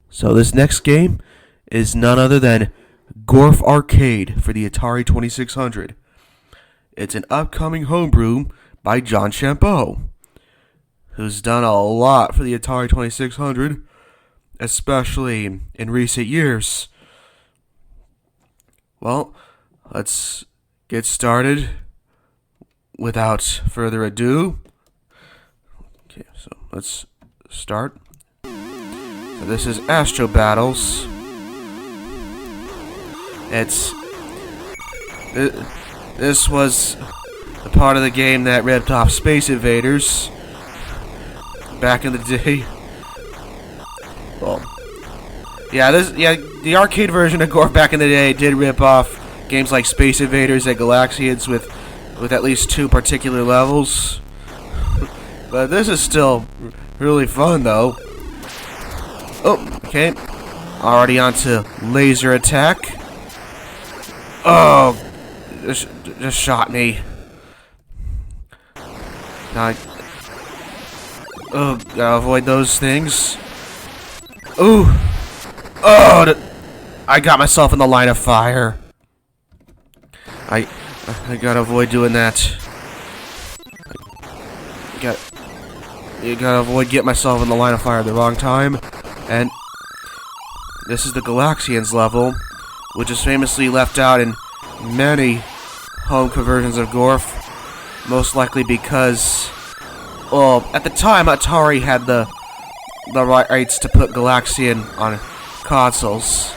So this next game is none other than GORF Arcade for the Atari 2600. It's an upcoming homebrew by John Champeau, who's done a lot for the Atari 2600, especially in recent years. Well, let's get started without further ado. Okay, so let's start. So this is Astro Battles. This was the part of the game that ripped off Space Invaders back in the day. Well, the arcade version of GORF back in the day did rip off games like Space Invaders and Galaxians with at least 2 particular levels. But this is still really fun, though. Oh, okay. Already onto laser attack. Oh, just shot me. Now gotta avoid those things. Ooh. Oh, I got myself in the line of fire. I gotta avoid doing that. You gotta avoid getting myself in the line of fire at the wrong time. And this is the Galaxians level, which is famously left out in many home conversions of GORF, most likely because, well, at the time Atari had the rights to put Galaxian on consoles,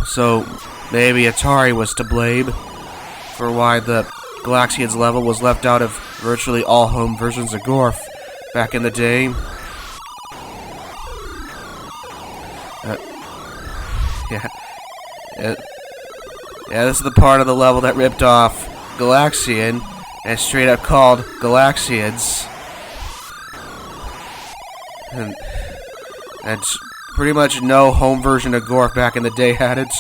so maybe Atari was to blame for why the Galaxians level was left out of virtually all home versions of GORF back in the day. This is the part of the level that ripped off Galaxian and straight up called Galaxians. And pretty much no home version of GORF back in the day had it.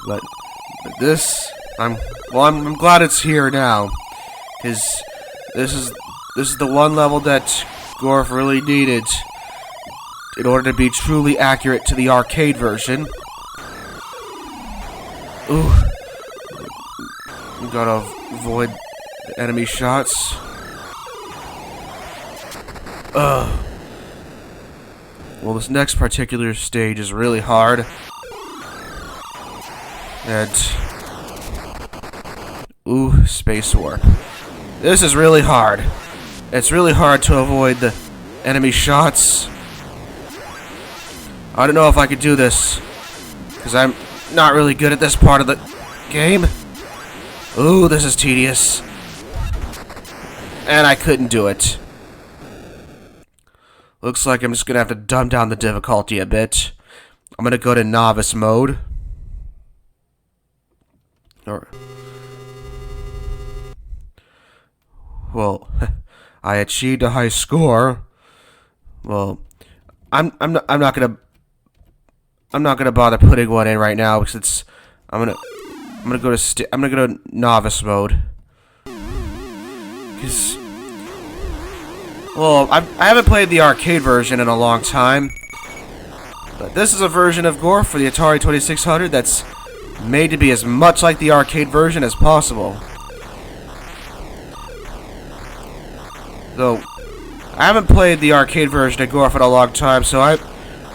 But this, I'm glad it's here now, because this is the one level that GORF really needed in order to be truly accurate to the arcade version. Ooh. Gotta avoid the enemy shots. Well, this next particular stage is really hard. And ooh, space warp. This is really hard. It's really hard to avoid the enemy shots. I don't know if I could do this, because I'm not really good at this part of the game. Ooh, this is tedious. And I couldn't do it. Looks like I'm just going to have to dumb down the difficulty a bit. I'm going to go to novice mode. Well, I achieved a high score. Well, I'm not gonna bother putting one in right now because I'm gonna go to novice mode. Because, well, I haven't played the arcade version in a long time, but this is a version of GORF for the Atari 2600 that's made to be as much like the arcade version as possible. Though I haven't played the arcade version of GORF in a long time, so I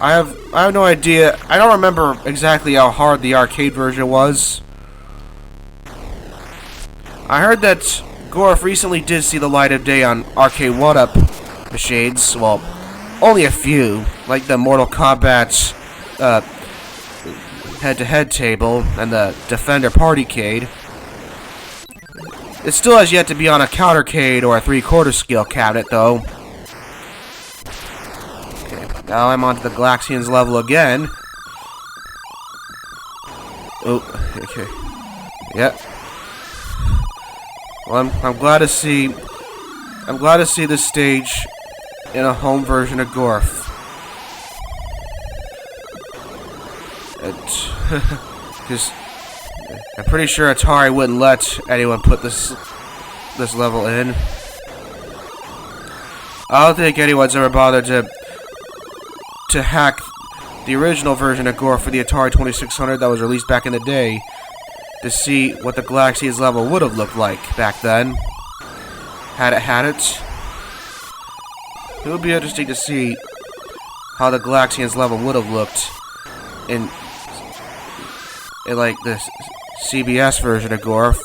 have no idea. I don't remember exactly how hard the arcade version was. I heard that GORF recently did see the light of day on arcade 1-up machines. Well, only a few, like the Mortal Kombat head-to-head table and the Defender Partycade. It still has yet to be on a countercade or a 3/4 scale cabinet, though. Okay, now I'm onto the Galaxians level again. Oh, okay. Yep. Well, I'm glad to see this stage in a home version of GORF. Because I'm pretty sure Atari wouldn't let anyone put this level in. I don't think anyone's ever bothered to hack the original version of GORF for the Atari 2600 that was released back in the day to see what the Galaxians level would have looked like back then. Had it. It would be interesting to see how the Galaxians level would have looked in like the CBS version of GORF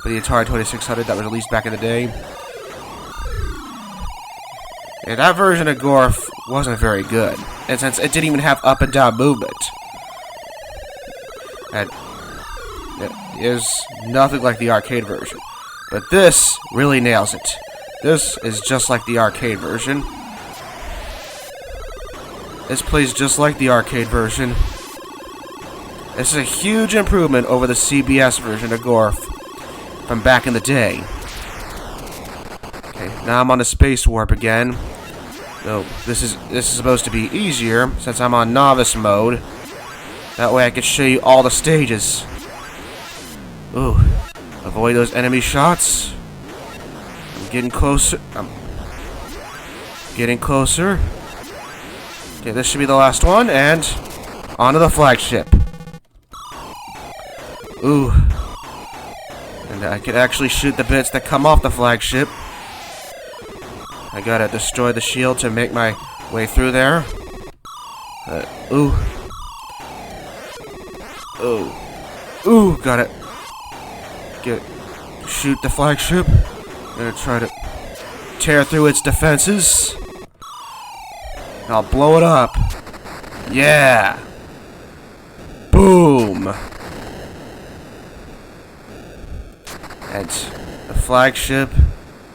for the Atari 2600 that was released back in the day. And that version of GORF wasn't very good, and since it didn't even have up and down movement. And it is nothing like the arcade version. But this really nails it. This is just like the arcade version. This plays just like the arcade version. This is a huge improvement over the CBS version of GORF from back in the day. Okay, now I'm on the Space Warp again. So this is supposed to be easier since I'm on novice mode. That way I can show you all the stages. Ooh, avoid those enemy shots. I'm getting closer. Getting closer. Okay, this should be the last one, and onto the flagship. Ooh. And I can actually shoot the bits that come off the flagship. I gotta destroy the shield to make my way through there. Ooh. Ooh. Ooh, got it. Shoot the flagship. Gonna try to tear through its defenses. I'll blow it up. Yeah. Boom. And the flagship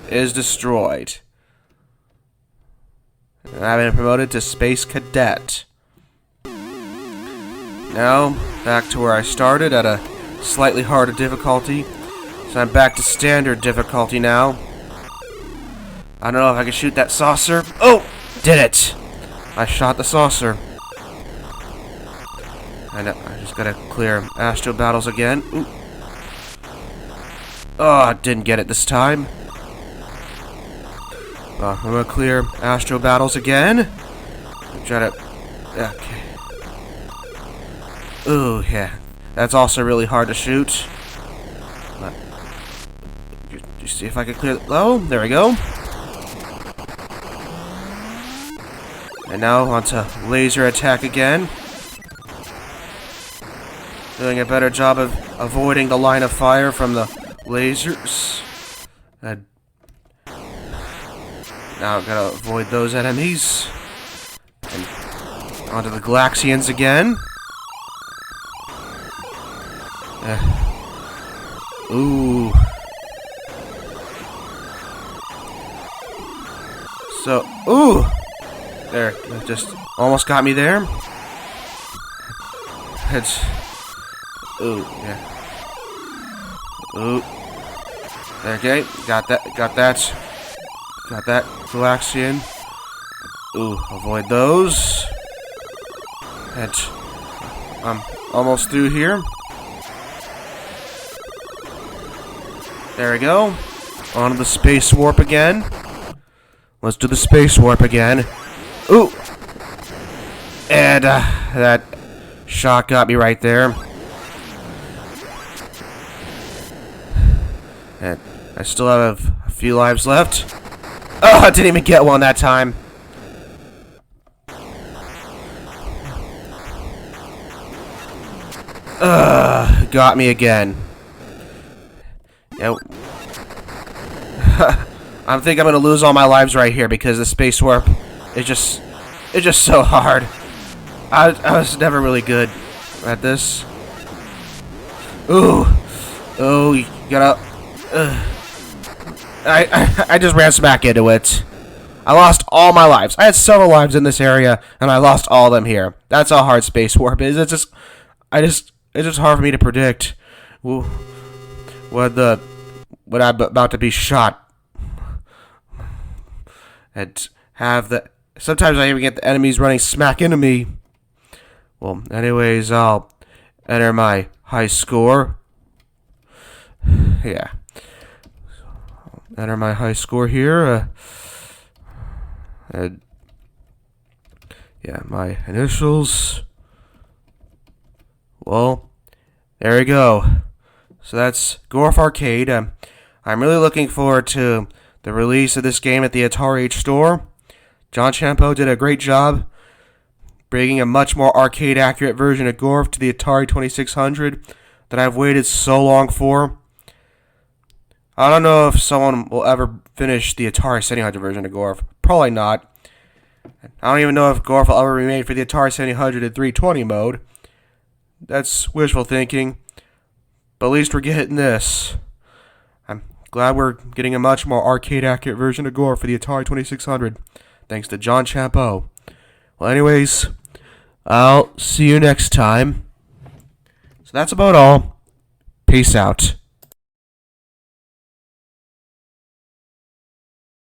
is destroyed. And I've been promoted to Space Cadet. Now, back to where I started at a slightly harder difficulty. So I'm back to standard difficulty now. I don't know if I can shoot that saucer. Oh! Did it! I shot the saucer. And I just gotta clear Astro Battles again. Ooh. Oh, didn't get it this time. I'm gonna clear Astro Battles again. Try to... Okay. Ooh, yeah. That's also really hard to shoot. Just see if I can clear... Oh, there we go. And now onto laser attack again. Doing a better job of avoiding the line of fire from the lasers. And now I've got to avoid those enemies. And onto the Galaxians again. Ooh. So, ooh! There, that just almost got me there. It's... Ooh, yeah. Ooh. Okay, got that, Got that Galaxian. Ooh, avoid those. And I'm almost through here. There we go. On to the Space Warp again. Let's do the Space Warp again. Ooh! And that shot got me right there. And I still have a few lives left. Oh, I didn't even get one that time. Got me again. Yep. I think I'm gonna lose all my lives right here because the Space Warp is just so hard. I was never really good at this. Ooh. Oh, you gotta... I just ran smack into it. I lost all my lives. I had several lives in this area, and I lost all of them here. That's how hard Space Warp is. It's just hard for me to predict when I'm about to be shot. And sometimes I even get the enemies running smack into me. Well, anyways, I'll enter my high score. Yeah. Enter my high score here. And yeah, my initials. Well, there you go. So that's GORF Arcade. I'm really looking forward to the release of this game at the AtariAge Store. John Champeau did a great job bringing a much more arcade-accurate version of GORF to the Atari 2600 that I've waited so long for. I don't know if someone will ever finish the Atari 700 version of GORF. Probably not. I don't even know if GORF will ever be made for the Atari 700 in 320 mode. That's wishful thinking. But at least we're getting this. I'm glad we're getting a much more arcade-accurate version of GORF for the Atari 2600. Thanks to John Champeau. Well, anyways, I'll see you next time. So that's about all. Peace out.